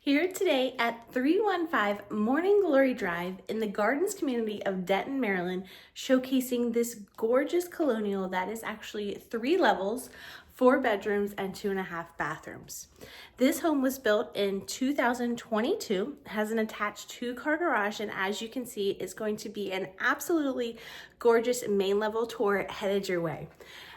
Here today at 315 Morning Glory Drive in the Gardens community of Denton, Maryland, showcasing this gorgeous colonial that is actually 3 levels, 4 bedrooms, and 2.5 bathrooms. This home was built in 2022, has an attached 2-car garage, and as you can see, is going to be an absolutely gorgeous main level tour headed your way.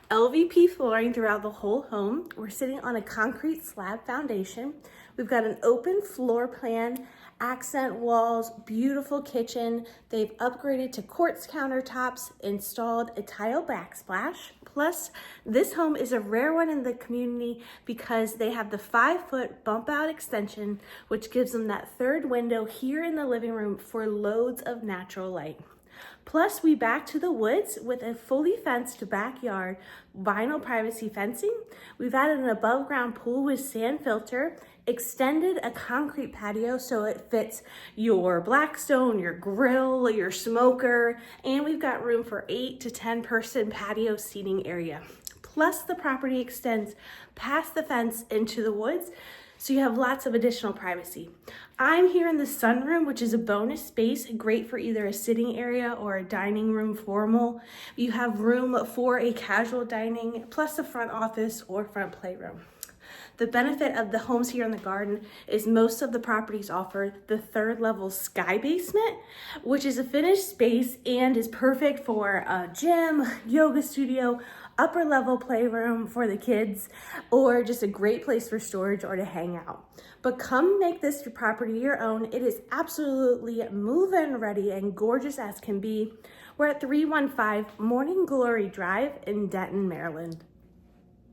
LVP flooring throughout the whole home. We're sitting on a concrete slab foundation. We've got an open floor plan, accent walls, beautiful kitchen. They've upgraded to quartz countertops, installed a tile backsplash. Plus, this home is a rare one in the community because they have the 5-foot bump out extension, which gives them that third window here in the living room for loads of natural light. Plus, we back to the woods with a fully fenced backyard, vinyl privacy fencing. We've added an above ground pool with sand filter, extended a concrete patio so it fits your Blackstone, your grill, your smoker, and we've got room for 8 to 10 person patio seating area. Plus, the property extends past the fence into the woods, so you have lots of additional privacy. I'm here in the sunroom, which is a bonus space, great for either a sitting area or a dining room formal. You have room for a casual dining, plus a front office or front playroom. The benefit of the homes here in the garden is most of the properties offer the 3rd level sky basement, which is a finished space and is perfect for a gym, yoga studio, upper level playroom for the kids, or just a great place for storage or to hang out. But come make this your property your own. It is absolutely move-in ready and gorgeous as can be. We're at 315 Morning Glory Drive in Denton, Maryland.